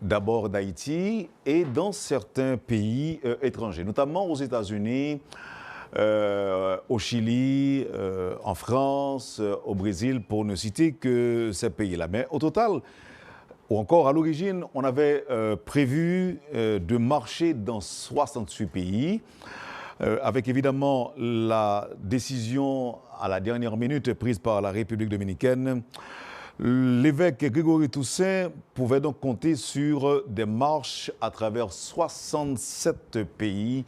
d'abord d'Haïti et dans certains pays étrangers, notamment aux États-Unis, au Chili, en France, au Brésil, pour ne citer que ces pays-là. Mais au total, ou encore à l'origine, on avait prévu de marcher dans 68 pays, avec évidemment la décision à la dernière minute prise par la République dominicaine. L'évêque Grégory Toussaint pouvait donc compter sur des marches à travers 67 pays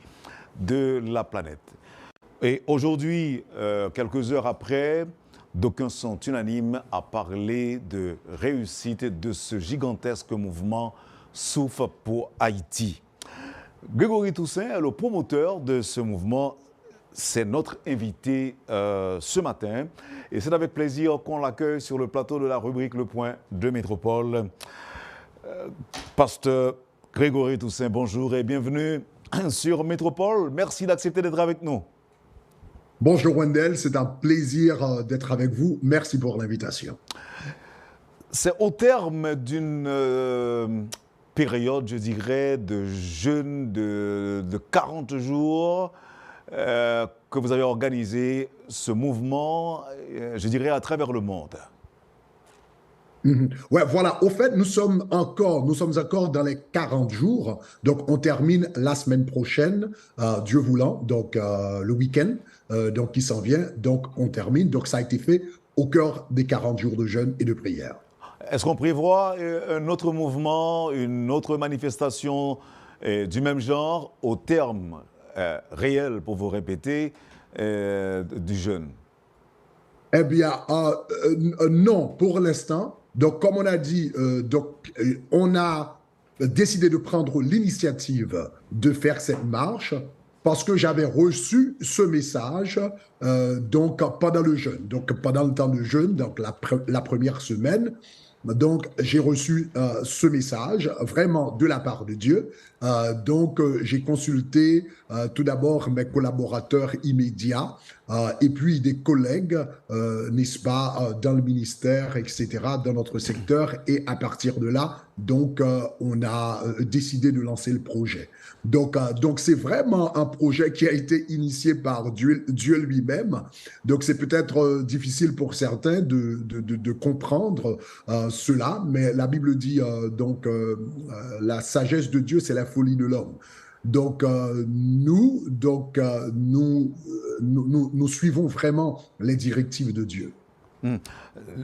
de la planète. Et aujourd'hui, quelques heures après, d'aucuns sont unanimes à parler de réussite de ce gigantesque mouvement Souffle pour Haïti. Grégory Toussaint est le promoteur de ce mouvement. C'est notre invité ce matin. Et c'est avec plaisir qu'on l'accueille sur le plateau de la rubrique Le Point de Métropole. Pasteur Grégory Toussaint, bonjour et bienvenue sur Métropole. Merci d'accepter d'être avec nous. Bonjour Wendell, c'est un plaisir d'être avec vous. Merci pour l'invitation. C'est au terme d'une période, je dirais, de jeûne de 40 jours que vous avez organisé ce mouvement, je dirais, à travers le monde. Ouais, voilà. Au fait, nous sommes encore dans les 40 jours. Donc, on termine la semaine prochaine, Dieu voulant, donc le week-end, donc qui s'en vient. Donc, on termine. Donc, ça a été fait au cœur des 40 jours de jeûne et de prière. Est-ce qu'on prévoit un autre mouvement, une autre manifestation du même genre au terme réel, pour vous répéter, du jeûne? Eh bien, non, pour l'instant. Donc, comme on a dit, on a décidé de prendre l'initiative de faire cette marche parce que j'avais reçu ce message donc pendant le jeûne, donc pendant le temps de jeûne, donc la première semaine. Donc, j'ai reçu ce message vraiment de la part de Dieu. J'ai consulté tout d'abord mes collaborateurs immédiats et puis des collègues, n'est-ce pas, dans le ministère, etc., dans notre secteur. Et à partir de là, donc, on a décidé de lancer le projet. Donc c'est vraiment un projet qui a été initié par Dieu lui-même. Donc, c'est peut-être difficile pour certains de comprendre cela, mais la Bible dit la sagesse de Dieu, c'est la folie de l'homme. Donc, nous suivons vraiment les directives de Dieu.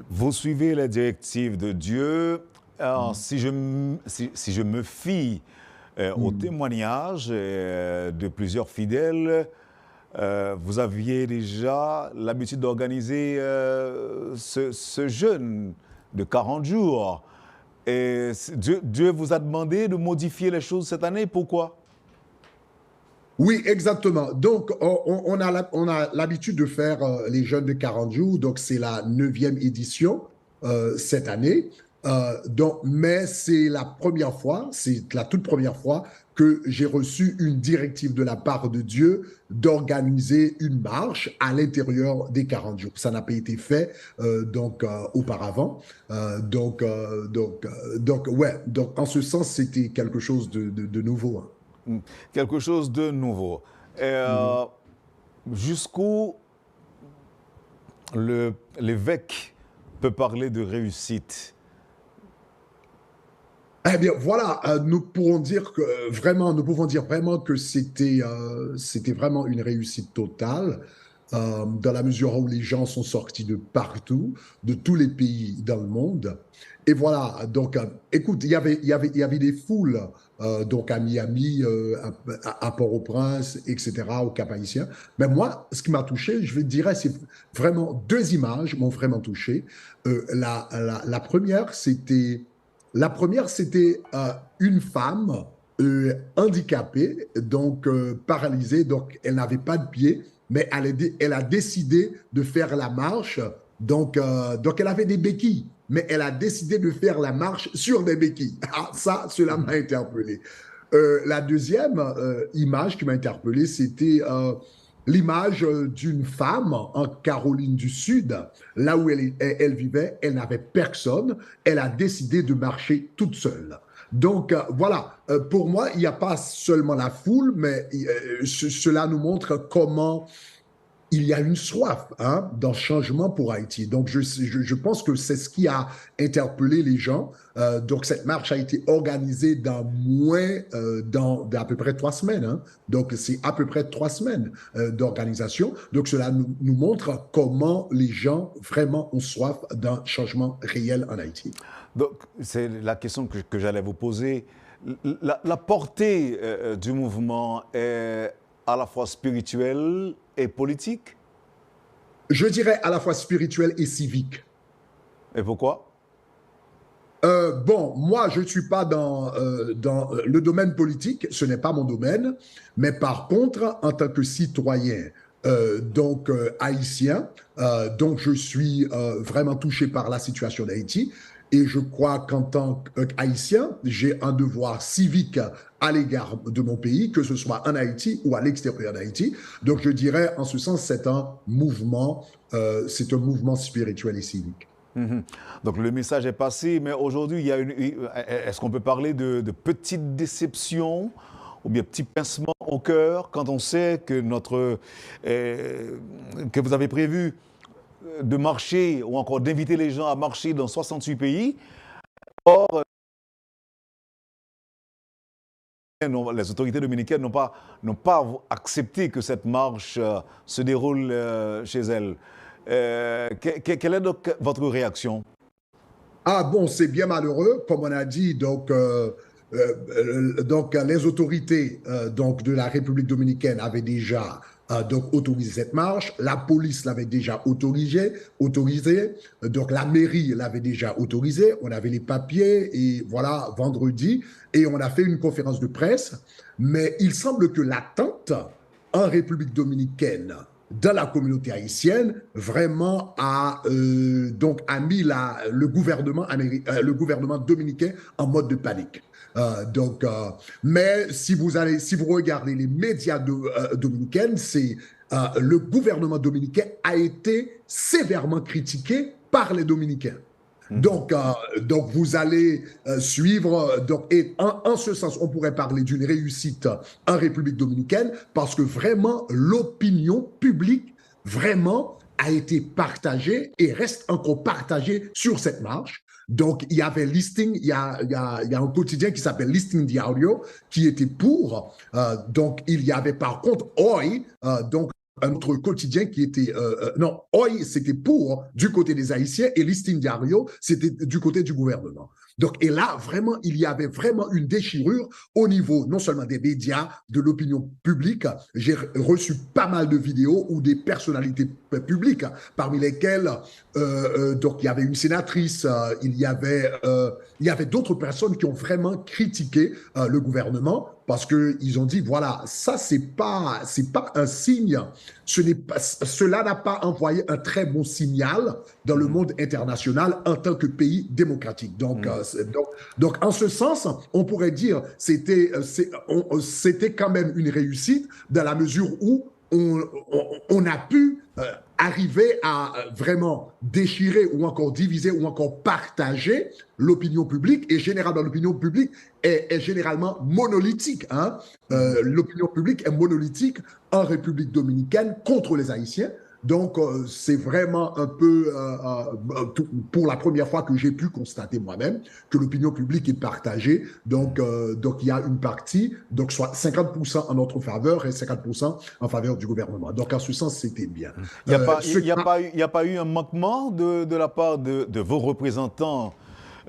Vous suivez les directives de Dieu. Alors, si je me fie au témoignage de plusieurs fidèles, vous aviez déjà l'habitude d'organiser ce jeûne de 40 jours. Et Dieu vous a demandé de modifier les choses cette année. Pourquoi? Oui, exactement. Donc, on a l'habitude de faire les jeûnes de 40 jours. Donc, c'est la 9e édition cette année. Mais c'est la première fois, c'est la toute première fois que j'ai reçu une directive de la part de Dieu d'organiser une marche à l'intérieur des 40 jours. Ça n'a pas été fait auparavant. Donc, en ce sens, c'était quelque chose de nouveau. Hein. Quelque chose de nouveau. Jusqu'où l'évêque peut parler de réussite? Eh bien, voilà, nous pouvons dire vraiment que c'était vraiment une réussite totale, dans la mesure où les gens sont sortis de partout, de tous les pays dans le monde. Et voilà, donc, écoute, il y avait des foules, donc à Miami, à Port-au-Prince, etc., au Cap-Haïtien. Mais moi, ce qui m'a touché, je vais te dire, c'est vraiment deux images m'ont vraiment touché. La première, c'était une femme handicapée, donc paralysée, donc elle n'avait pas de pied, mais elle a décidé de faire la marche. Donc elle avait des béquilles, mais elle a décidé de faire la marche sur des béquilles. Ah, ça, cela m'a interpellé. La deuxième image qui m'a interpellé, c'était l'image d'une femme en Caroline du Sud, là où elle vivait, elle n'avait personne, elle a décidé de marcher toute seule. Donc voilà, pour moi, il n'y a pas seulement la foule, mais cela nous montre comment il y a une soif d'un changement pour Haïti. Donc, je pense que c'est ce qui a interpellé les gens. Donc, cette marche a été organisée dans à peu près 3 semaines. Donc, c'est à peu près 3 semaines d'organisation. Donc, cela nous montre comment les gens vraiment ont soif d'un changement réel en Haïti. Donc, c'est la question que j'allais vous poser. La portée du mouvement est à la fois spirituelle et politique? Je dirais à la fois spirituel et civique. Et pourquoi? Bon, moi, je ne suis pas dans le domaine politique, ce n'est pas mon domaine, mais par contre, en tant que citoyen, haïtien, donc je suis vraiment touché par la situation d'Haïti, et je crois qu'en tant qu'Haïtien, j'ai un devoir civique à l'égard de mon pays, que ce soit en Haïti ou à l'extérieur d'Haïti. Donc je dirais, en ce sens, c'est un mouvement spirituel et civique. Mhm. Donc le message est passé, mais aujourd'hui, est-ce qu'on peut parler de petites déceptions ou bien petits pincements au cœur quand on sait que que vous avez prévu de marcher ou encore d'inviter les gens à marcher dans 68 pays? Or, les autorités dominicaines n'ont pas accepté que cette marche se déroule chez elles. Quelle est donc votre réaction? Ah bon, c'est bien malheureux, comme on a dit. Donc les autorités de la République dominicaine avaient déjà autorisé cette marche. La police l'avait déjà autorisé. Donc la mairie l'avait déjà autorisé. On avait les papiers et voilà, vendredi. Et on a fait une conférence de presse. Mais il semble que l'attente en République dominicaine dans la communauté haïtienne, vraiment a mis le gouvernement dominicain en mode de panique. Mais si vous regardez les médias dominicains, le gouvernement dominicain a été sévèrement critiqué par les Dominicains. Donc vous allez suivre, et en ce sens, on pourrait parler d'une réussite en République dominicaine parce que vraiment, l'opinion publique vraiment a été partagée et reste encore partagée sur cette marche. Donc, il y avait il y a un quotidien qui s'appelle Listing Diario qui était pour. Donc, il y avait par contre OI, un autre quotidien qui était... non, OI, c'était pour du côté des Haïtiens et Listing Diario, c'était du côté du gouvernement. Donc, et là, vraiment, il y avait vraiment une déchirure au niveau non seulement des médias, de l'opinion publique. J'ai reçu pas mal de vidéos où des personnalités publiques, parmi lesquelles il y avait une sénatrice, il y avait d'autres personnes qui ont vraiment critiqué le gouvernement parce qu'ils ont dit, voilà, ça, c'est pas un signe, cela n'a pas envoyé un très bon signal dans le monde international en tant que pays démocratique. Donc, en ce sens, on pourrait dire c'était quand même une réussite dans la mesure où on a pu arriver à vraiment déchirer ou encore diviser ou encore partager l'opinion publique. Et généralement, l'opinion publique est généralement monolithique. L'opinion publique est monolithique en République dominicaine contre les Haïtiens. Donc, c'est vraiment un peu, pour la première fois que j'ai pu constater moi-même que l'opinion publique est partagée. Donc, il y a une partie, donc soit 50% en notre faveur et 50% en faveur du gouvernement. Donc, en ce sens, c'était bien. Il n'y a pas eu un manquement de la part de vos représentants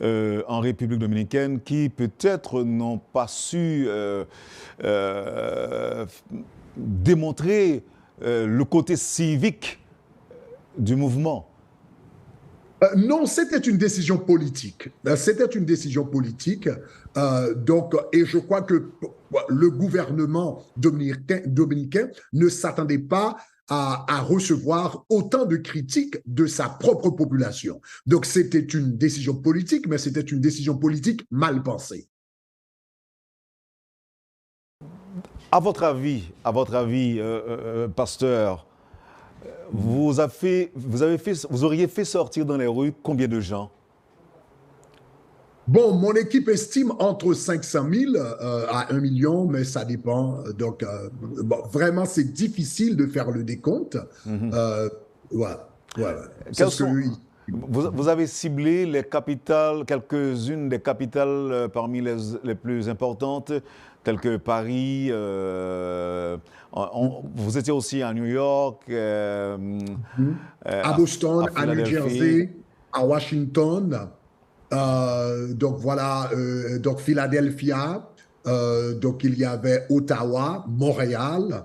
en République dominicaine qui peut-être n'ont pas su démontrer le côté civique du mouvement? Non, c'était une décision politique. C'était une décision politique. Et je crois que le gouvernement dominicain ne s'attendait pas à recevoir autant de critiques de sa propre population. Donc, c'était une décision politique, mais c'était une décision politique mal pensée. pasteur, vous auriez fait sortir dans les rues combien de gens? Bon, mon équipe estime entre 500 000 à 1 million, mais ça dépend. Donc, bon, vraiment, c'est difficile de faire le décompte. Voilà, voilà. C'est Quels ce que sont, eux, vous avez ciblé les capitales, quelques-unes des capitales parmi les plus importantes, telles que Paris. Vous étiez aussi à New York, à Boston, à à New Philadelphie. Jersey, à Washington. Donc voilà, donc Philadelphia, donc il y avait Ottawa, Montréal,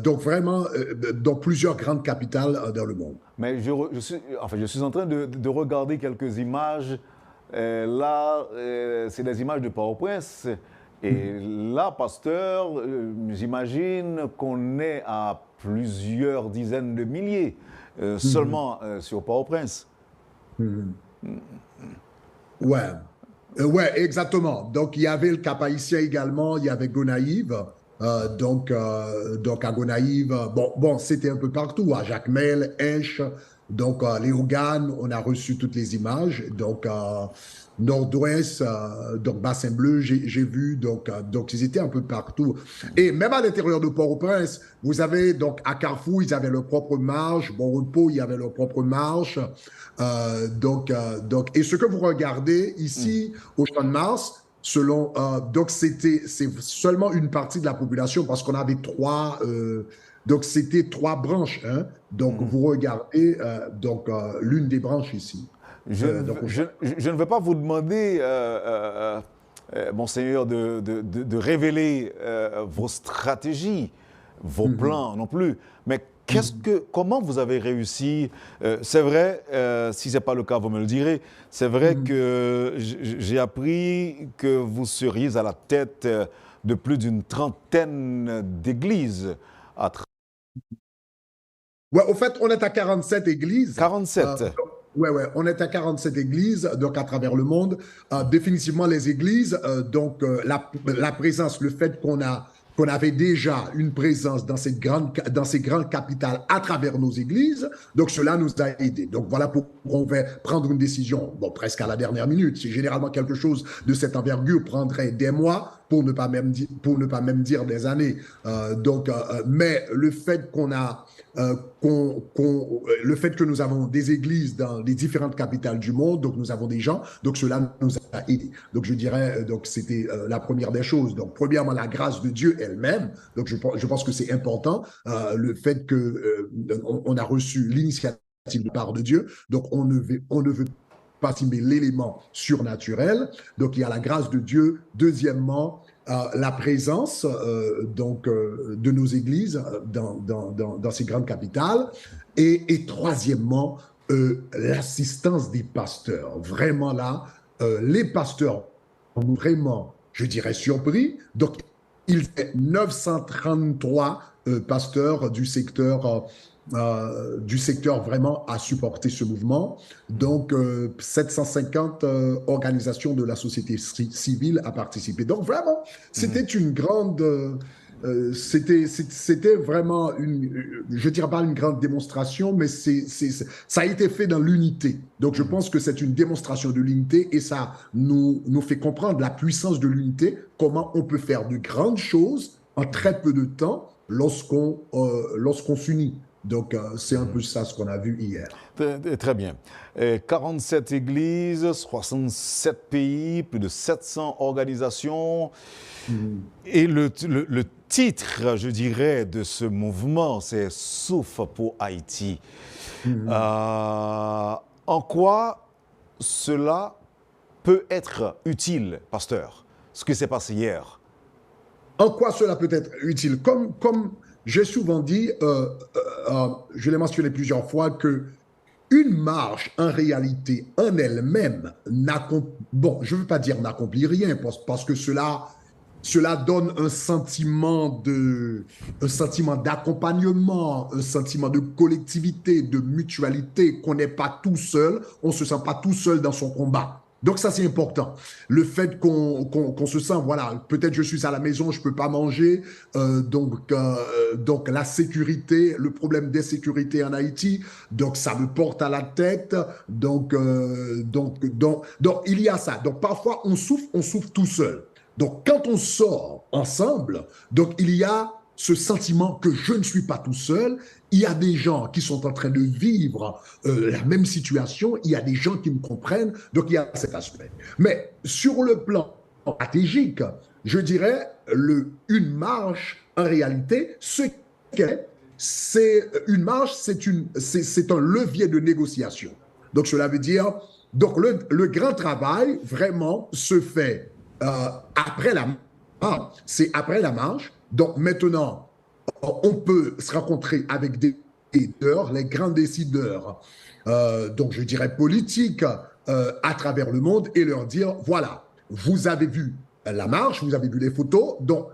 donc vraiment dans plusieurs grandes capitales dans le monde. Mais je suis en train de regarder quelques images. Là, c'est des images de Port-au-Prince. Et là, pasteur, j'imagine qu'on est à plusieurs dizaines de milliers seulement sur Port-au-Prince. Ouais, ouais, exactement. Donc, il y avait le Cap-Haïtien également, il y avait Gonaïve. Donc à Gonaïve, bon, c'était un peu partout, à Jacmel, Esch, donc Léogane, on a reçu toutes les images. Donc, Nord-Ouest, donc Bassin Bleu, j'ai vu, donc ils étaient un peu partout. Et même à l'intérieur de Port-au-Prince, vous avez, donc à Carrefour, ils avaient leur propre marche, Bon Repos, il y avait leur propre marche. Et ce que vous regardez ici au Champ de Mars, donc c'est seulement une partie de la population parce qu'on avait donc c'était trois branches. Hein. Donc vous regardez l'une des branches ici. Je ne vais pas vous demander, Monseigneur, de révéler vos stratégies, vos plans non plus, mais comment vous avez réussi? C'est vrai, si ce n'est pas le cas, vous me le direz, c'est vrai que j'ai appris que vous seriez à la tête de plus d'une trentaine d'églises. Ouais, au fait, on est à 47 églises. 47. Ouais, on est à 47 églises, donc à travers le monde. Définitivement, les églises, la présence, le fait qu'on avait déjà une présence dans dans ces grandes capitales à travers nos églises, donc cela nous a aidés. Donc voilà pourquoi on va prendre une décision, bon, presque à la dernière minute. C'est généralement quelque chose de cette envergure prendrait des mois, pour ne pas même dire des années. Mais le fait le fait que nous avons des églises dans les différentes capitales du monde, donc nous avons des gens, donc cela nous a aidés. Donc je dirais, donc c'était la première des choses. Donc premièrement, la grâce de Dieu elle-même. Donc je pense que c'est important, le fait que on a reçu l'initiative de part de Dieu. Donc on ne veut pas estimer l'élément surnaturel. Donc il y a la grâce de Dieu. Deuxièmement, la présence de nos églises dans ces grandes capitales. Et troisièmement, l'assistance des pasteurs. Vraiment là, les pasteurs ont vraiment, je dirais, surpris. Donc, il fait 933 pasteurs du secteur vraiment à supporter ce mouvement. Donc, 750 organisations de la société civile à participer. Donc, vraiment, c'était une grande... c'était vraiment je dirais pas une grande démonstration, mais ça a été fait dans l'unité. Donc, je pense que c'est une démonstration de l'unité et ça nous fait comprendre la puissance de l'unité, comment on peut faire de grandes choses en très peu de temps lorsqu'on s'unit. Donc, c'est un peu ça ce qu'on a vu hier. Très bien. 47 églises, 67 pays, plus de 700 organisations. Et le titre, je dirais, de ce mouvement, c'est Souffle pour Haïti. En quoi cela peut être utile, pasteur, ce qui s'est passé hier? En quoi cela peut être utile? Comme j'ai souvent dit, je l'ai mentionné plusieurs fois, que une marche, en réalité, en elle-même, bon, je ne veux pas dire n'accomplit rien, parce que cela donne un sentiment d'accompagnement, un sentiment de collectivité, de mutualité, qu'on n'est pas tout seul, on ne se sent pas tout seul dans son combat. Donc ça, c'est important. Le fait qu'on se sent, voilà, peut-être je suis à la maison, je peux pas manger, donc la sécurité, le problème d'insécurité en Haïti, donc ça me porte à la tête, donc il y a ça. Donc parfois on souffre tout seul. Donc quand on sort ensemble, donc il y a ce sentiment que je ne suis pas tout seul. Il y a des gens qui sont en train de vivre la même situation. Il y a des gens qui me comprennent. Donc, il y a cet aspect. Mais sur le plan stratégique, je dirais, une marche, en réalité, ce qu'est, c'est une marche, c'est un levier de négociation. Donc, cela veut dire, donc le grand travail, vraiment, se fait après la marche. C'est après la marche. Donc, maintenant, on peut se rencontrer avec des décideurs, les grands décideurs, donc je dirais politiques, à travers le monde et leur dire, voilà, vous avez vu la marche, vous avez vu les photos, donc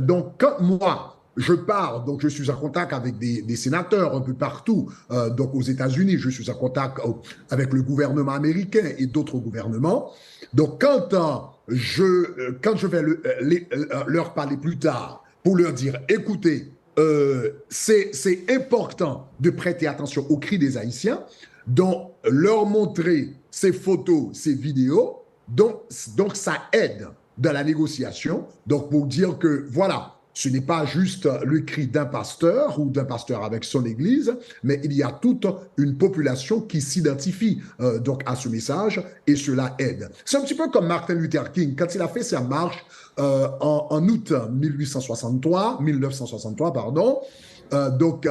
donc quand moi, je pars, donc je suis en contact avec des sénateurs un peu partout, donc aux États-Unis, je suis en contact avec le gouvernement américain et d'autres gouvernements. Donc quand je vais leur parler plus tard, pour leur dire, écoutez, c'est important de prêter attention aux cris des Haïtiens, donc leur montrer ces photos, ces vidéos, donc ça aide dans la négociation, donc pour dire que voilà, ce n'est pas juste le cri d'un pasteur ou d'un pasteur avec son église, mais il y a toute une population qui s'identifie donc à ce message et cela aide. C'est un petit peu comme Martin Luther King, quand il a fait sa marche en août 1963, pardon. Donc,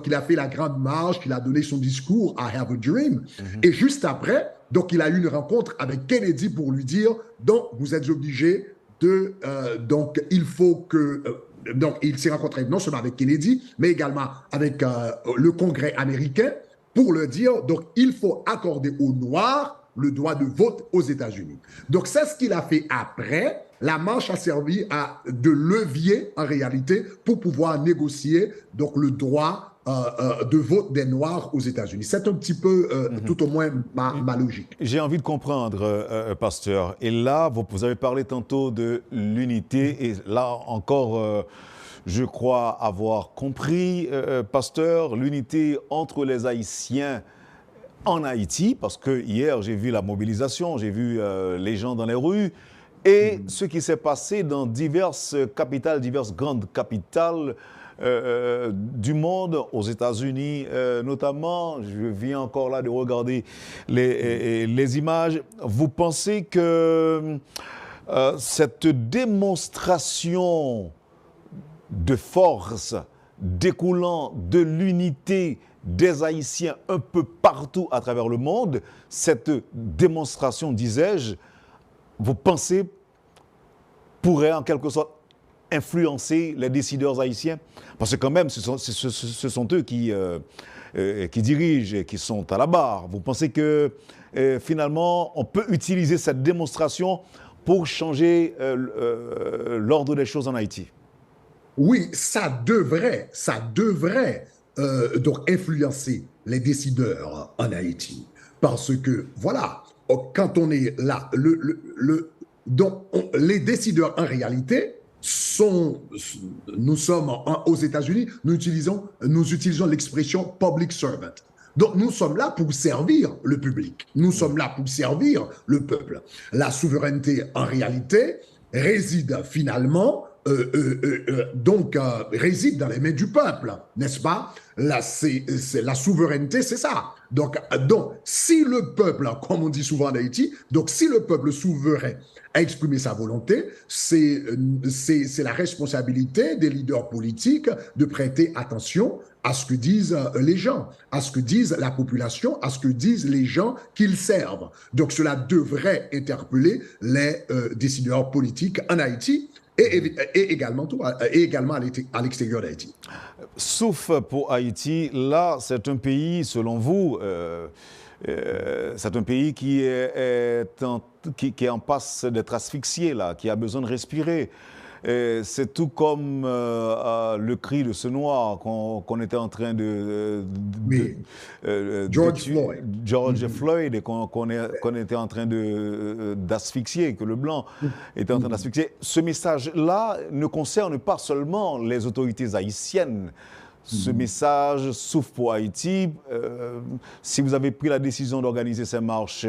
il a fait la grande marche, il a donné son discours I Have a Dream. Et juste après, donc, il a eu une rencontre avec Kennedy pour lui dire, donc, vous êtes obligé donc, il faut que... donc, il s'est rencontré non seulement avec Kennedy, mais également avec le Congrès américain pour leur dire, donc, il faut accorder aux Noirs le droit de vote aux États-Unis. Donc, c'est ce qu'il a fait après. La marche a servi de levier, en réalité, pour pouvoir négocier donc, le droit de vote des Noirs aux États-Unis. C'est un petit peu, tout au moins, ma logique. J'ai envie de comprendre, pasteur. Et là, vous avez parlé tantôt de l'unité. Et là encore, je crois avoir compris, pasteur, l'unité entre les Haïtiens en Haïti, parce que hier, j'ai vu la mobilisation, j'ai vu les gens dans les rues, et ce qui s'est passé dans diverses capitales, diverses grandes capitales du monde, aux États-Unis notamment. Je viens encore là de regarder les images. Vous pensez que cette démonstration de force découlant de l'unité des Haïtiens un peu partout à travers le monde, cette démonstration, disais-je, vous pensez pourrait en quelque sorte influencer les décideurs haïtiens? Parce que quand même, ce sont eux qui dirigent et qui sont à la barre. Vous pensez que finalement, on peut utiliser cette démonstration pour changer l'ordre des choses en Haïti? Oui, ça devrait donc influencer les décideurs en Haïti. Parce que, voilà, quand on est là, donc les décideurs en réalité nous sommes aux États-Unis, nous utilisons l'expression public servant. Donc nous sommes là pour servir le public, nous sommes là pour servir le peuple. La souveraineté en réalité réside finalement réside dans les mains du peuple, n'est-ce pas? La souveraineté, c'est ça. Donc, si le peuple, comme on dit souvent en Haïti, donc si le peuple souverain a exprimé sa volonté, c'est la responsabilité des leaders politiques de prêter attention à ce que disent les gens, à ce que disent la population, à ce que disent les gens qu'ils servent. Donc, cela devrait interpeller les décideurs politiques en Haïti, et également à l'extérieur d'Haïti. Sauf pour Haïti, là, c'est un pays, selon vous, c'est un pays qui est en passe d'être asphyxié, là, qui a besoin de respirer. c'est tout comme le cri de ce noir qu'on était en train George Floyd. George Floyd, et qu'on était en train d'asphyxier, que le blanc était en train d'asphyxier. Ce message-là ne concerne pas seulement les autorités haïtiennes. Ce message souffle pour Haïti. Si vous avez pris la décision d'organiser ces marches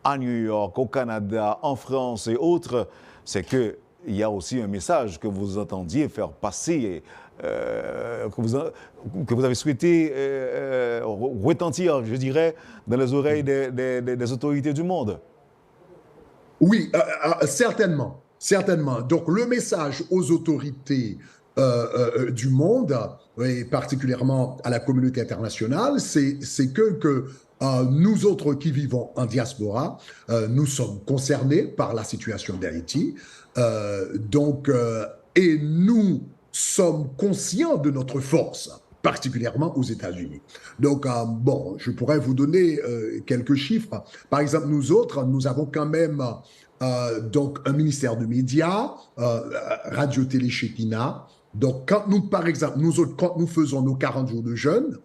à New York, au Canada, en France et autres, c'est qu'il y a aussi un message que vous entendiez faire passer, que vous avez souhaité retentir, je dirais, dans les oreilles des autorités du monde. Oui, certainement, certainement. Donc, le message aux autorités du monde, et particulièrement à la communauté internationale, c'est que nous autres qui vivons en diaspora, nous sommes concernés par la situation d'Haïti. Et nous sommes conscients de notre force, particulièrement aux États-Unis. Donc, bon, je pourrais vous donner quelques chiffres. Par exemple, nous autres, nous avons quand même donc un ministère de médias, Radio-Télé Shekinah. Donc, quand nous, par exemple, nous autres, quand nous faisons nos 40 jours de jeûne,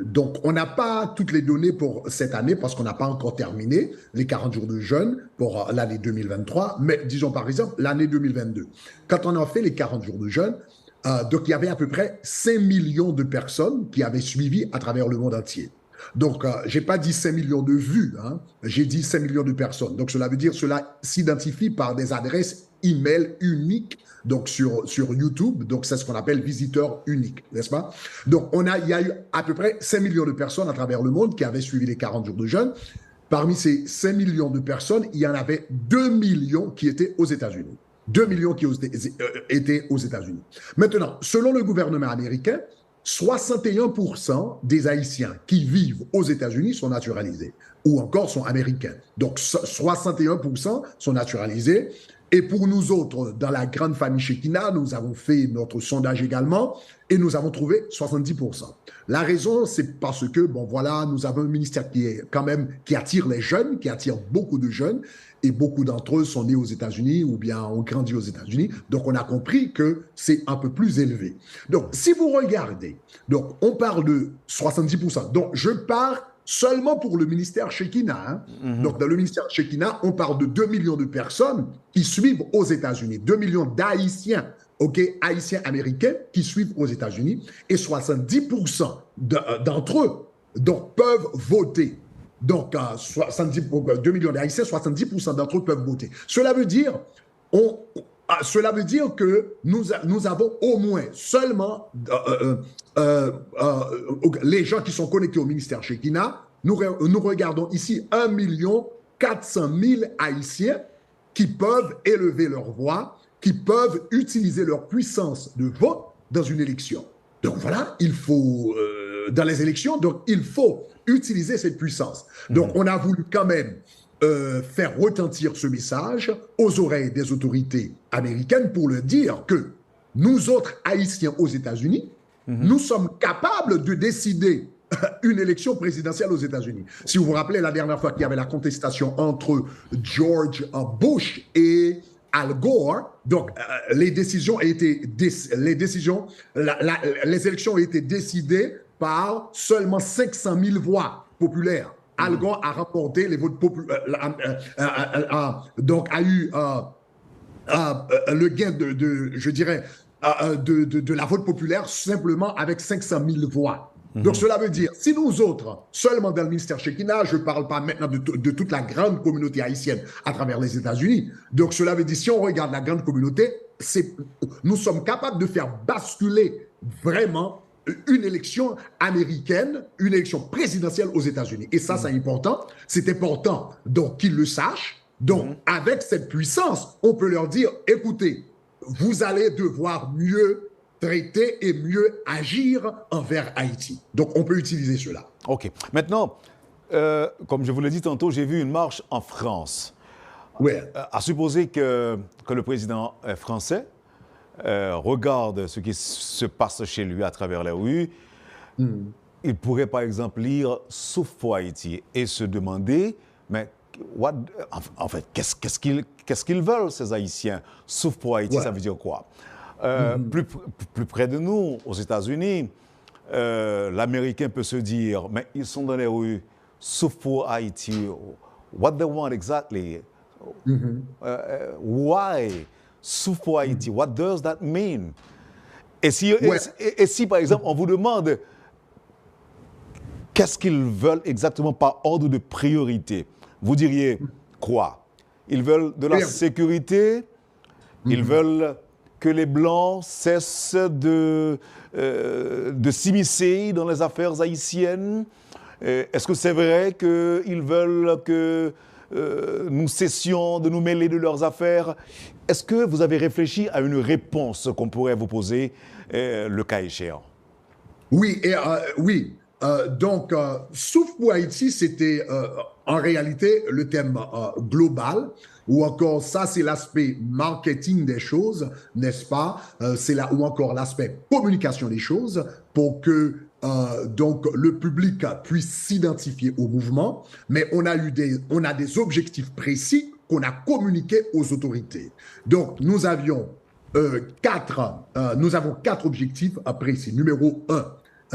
donc on n'a pas toutes les données pour cette année parce qu'on n'a pas encore terminé les 40 jours de jeûne pour l'année 2023, mais disons par exemple l'année 2022. Quand on a fait les 40 jours de jeûne, donc il y avait à peu près 5 millions de personnes qui avaient suivi à travers le monde entier. Donc, je n'ai pas dit 5 millions de vues, hein, j'ai dit 5 millions de personnes. Donc, cela veut dire que cela s'identifie par des adresses email uniques, donc sur YouTube. Donc, c'est ce qu'on appelle visiteurs uniques, n'est-ce pas? Donc, il y a eu à peu près 5 millions de personnes à travers le monde qui avaient suivi les 40 jours de jeûne. Parmi ces 5 millions de personnes, il y en avait 2 millions qui étaient aux États-Unis. 2 millions qui étaient aux États-Unis. Maintenant, selon le gouvernement américain, 61% des Haïtiens qui vivent aux États-Unis sont naturalisés ou encore sont américains. Donc, 61% sont naturalisés. Et pour nous autres, dans la grande famille Shekinah, nous avons fait notre sondage également et nous avons trouvé 70%. La raison, c'est parce que, bon, voilà, nous avons un ministère qui attire les jeunes, qui attire beaucoup de jeunes et beaucoup d'entre eux sont nés aux États-Unis ou bien ont grandi aux États-Unis. Donc, on a compris que c'est un peu plus élevé. Donc, si vous regardez, donc, on parle de 70%. Donc, je pars seulement pour le ministère Shekinah. Hein. Donc, dans le ministère Shekinah, on parle de 2 millions de personnes qui suivent aux États-Unis, 2 millions d'Haïtiens, Haïtiens américains qui suivent aux États-Unis, et 70% d'entre eux donc, peuvent voter. Donc, 2 millions d'Haïtiens, 70% d'entre eux peuvent voter. Cela veut dire que nous avons au moins seulement les gens qui sont connectés au ministère Shekinah. Nous regardons ici 1 400 000 Haïtiens qui peuvent élever leur voix, qui peuvent utiliser leur puissance de vote dans une élection. Donc voilà, il faut, dans les élections, donc il faut utiliser cette puissance. Donc on a voulu quand même faire retentir ce message aux oreilles des autorités américaines pour leur dire que nous autres Haïtiens aux États-Unis, nous sommes capables de décider une élection présidentielle aux États-Unis. Si vous vous rappelez la dernière fois qu'il y avait la contestation entre George Bush et Al Gore, donc les élections ont été décidées par seulement 500 000 voix populaires. Al Gore a remporté les votes populaires, donc a eu le gain je dirais, de la vote populaire simplement avec 500 000 voix. Donc cela veut dire, si nous autres, seulement dans le ministère Shekinah, je ne parle pas maintenant de toute la grande communauté haïtienne à travers les États-Unis, donc cela veut dire, si on regarde la grande communauté, nous sommes capables de faire basculer vraiment une élection américaine, une élection présidentielle aux États-Unis. Et ça, c'est important. C'est important donc qu'ils le sachent. Donc, avec cette puissance, on peut leur dire, écoutez, vous allez devoir mieux traiter et mieux agir envers Haïti. Donc, on peut utiliser cela. OK. Maintenant, comme je vous l'ai dit tantôt, j'ai vu une marche en France. Oui. À supposer que le président français regarde ce qui se passe chez lui à travers les rues, il pourrait par exemple lire « Souffle pour Haïti » et se demander, mais en fait, qu'est-ce qu'ils veulent, ces Haïtiens? Sauf pour Haïti, ça veut dire quoi? Plus près de nous, aux États-Unis, l'Américain peut se dire, mais ils sont dans les rues, sauf pour Haïti. What they want exactly? Why? Sauf pour Haïti. What does that mean? Et si, par exemple, on vous demande qu'est-ce qu'ils veulent exactement par ordre de priorité, vous diriez quoi? Ils veulent de la sécurité, ils veulent que les Blancs cessent de s'immiscer dans les affaires haïtiennes. Est-ce que c'est vrai qu'ils veulent que nous cessions de nous mêler de leurs affaires? Est-ce que vous avez réfléchi à une réponse qu'on pourrait vous poser, le cas échéant? Oui, oui. Donc, sauf pour Haïti, c'était en réalité le thème global, ou encore ça, c'est l'aspect marketing des choses, n'est-ce pas? C'est là ou encore l'aspect communication des choses pour que donc le public puisse s'identifier au mouvement, mais on a des objectifs précis qu'on a communiqués aux autorités. Donc, nous avons quatre objectifs précis. Numéro 1,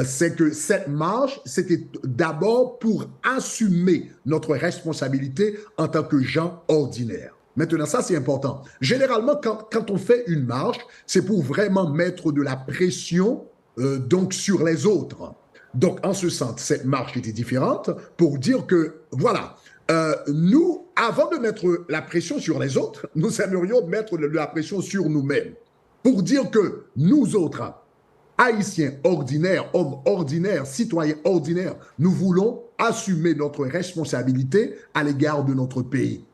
c'est que cette marche, c'était d'abord pour assumer notre responsabilité en tant que gens ordinaires. Maintenant, ça, c'est important. Généralement, quand on fait une marche, c'est pour vraiment mettre de la pression donc sur les autres. Donc, en ce sens, cette marche était différente pour dire que, voilà, nous, avant de mettre la pression sur les autres, nous aimerions mettre de la pression sur nous-mêmes pour dire que nous autres, Haïtiens ordinaires, hommes ordinaires, citoyens ordinaires, nous voulons assumer notre responsabilité à l'égard de notre pays.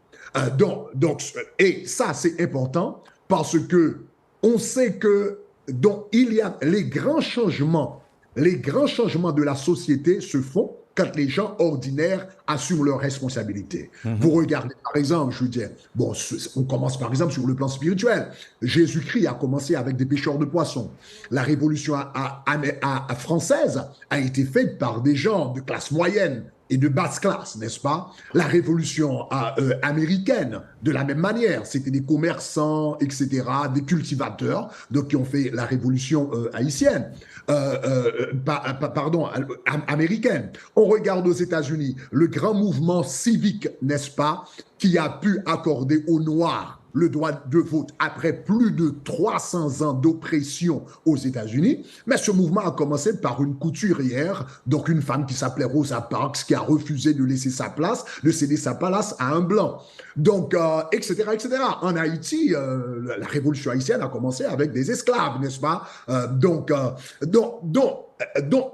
Et ça, c'est important parce que on sait que il y a les grands changements de la société se font quand les gens ordinaires assument leurs responsabilités. Vous regardez, par exemple, je veux dire, bon, on commence par exemple sur le plan spirituel. Jésus-Christ a commencé avec des pêcheurs de poissons. La révolution française a été faite par des gens de classe moyenne et de basse classe, n'est-ce pas? La révolution américaine, de la même manière, c'était des commerçants, etc., des cultivateurs, donc qui ont fait la révolution haïtienne. Américaine. On regarde aux États-Unis le grand mouvement civique, n'est-ce pas, qui a pu accorder aux Noirs le droit de vote après plus de 300 ans d'oppression aux États-Unis. Mais ce mouvement a commencé par une couturière, donc une femme qui s'appelait Rosa Parks, qui a refusé de laisser sa place, de céder sa place à un blanc. Donc, etc., etc. En Haïti, la révolution haïtienne a commencé avec des esclaves, n'est-ce pas? Donc, en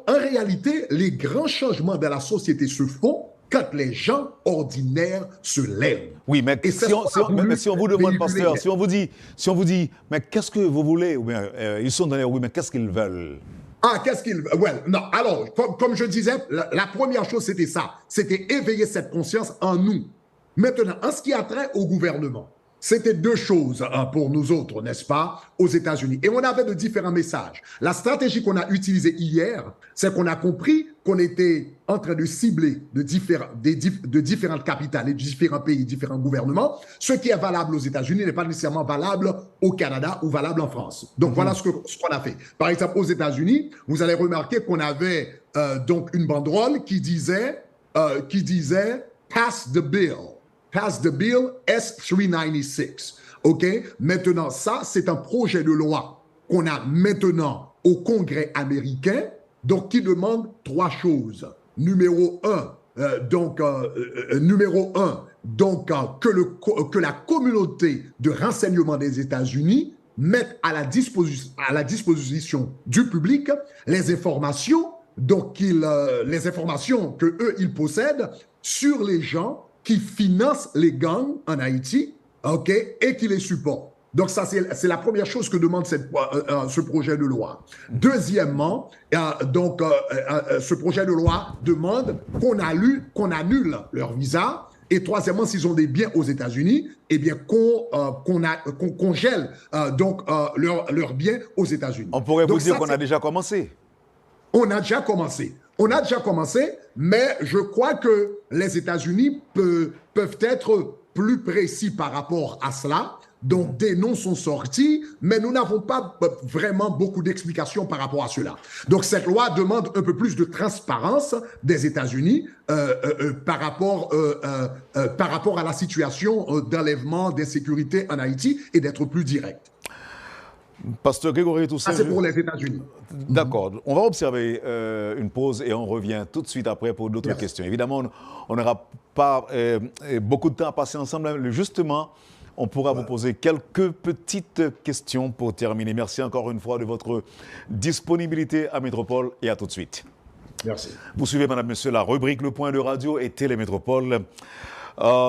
réalité, les grands changements dans la société se font quand les gens ordinaires se lèvent. Oui, mais si on vous demande, pasteur, si on vous dit, mais qu'est-ce que vous voulez? Ou bien, ils sont dans les rues, mais qu'est-ce qu'ils veulent? Ah, qu'est-ce qu'ils veulent? Ouais, non, alors, comme je disais, la première chose, c'était ça. C'était éveiller cette conscience en nous. Maintenant, en ce qui a trait au gouvernement, c'était deux choses pour nous autres, n'est-ce pas, aux États-Unis. Et on avait de différents messages. La stratégie qu'on a utilisée hier, c'est qu'on a compris qu'on était en train de cibler de différentes capitales et de différents pays, différents gouvernements. Ce qui est valable aux États-Unis n'est pas nécessairement valable au Canada ou valable en France. Donc, voilà ce qu'on a fait. Par exemple, aux États-Unis, vous allez remarquer qu'on avait donc une banderole qui disait « Pass the bill ». Pass the bill S-396. OK? Maintenant, ça, c'est un projet de loi qu'on a maintenant au Congrès américain, donc qui demande trois choses. Numéro un, que la communauté de renseignement des États-Unis mette à la disposition du public les informations, les informations que eux ils possèdent sur les gens qui financent les gangs en Haïti, ok, et qui les supportent. Donc ça, c'est la première chose que demande ce projet de loi. Deuxièmement, ce projet de loi demande qu'on annule leur visa. Et troisièmement, s'ils ont des biens aux États-Unis, eh bien qu'on gèle leurs biens aux États-Unis. On pourrait vous dire qu'on a déjà commencé. On a déjà commencé. On a déjà commencé, mais je crois que les États-Unis peuvent être plus précis par rapport à cela. Donc, des noms sont sortis, mais nous n'avons pas vraiment beaucoup d'explications par rapport à cela. Donc, cette loi demande un peu plus de transparence des États-Unis par rapport à la situation d'enlèvement d'insécurité en Haïti et d'être plus direct. Pasteur Grégory Toussaint. Ça, c'est pour les États-Unis. D'accord. On va observer une pause et on revient tout de suite après pour d'autres questions. Évidemment, on n'aura pas beaucoup de temps à passer ensemble. Justement, on pourra vous poser quelques petites questions pour terminer. Merci encore une fois de votre disponibilité à Métropole et à tout de suite. Merci. Vous suivez, madame, monsieur, la rubrique Le Point de Radio et Télémétropole.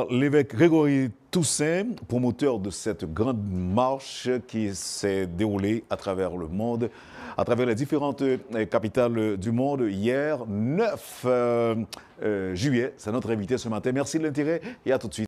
L'évêque Grégory Toussaint, promoteur de cette grande marche qui s'est déroulée à travers le monde, à travers les différentes capitales du monde, hier, 9 juillet. C'est notre invité ce matin. Merci de l'intérêt et à tout de suite.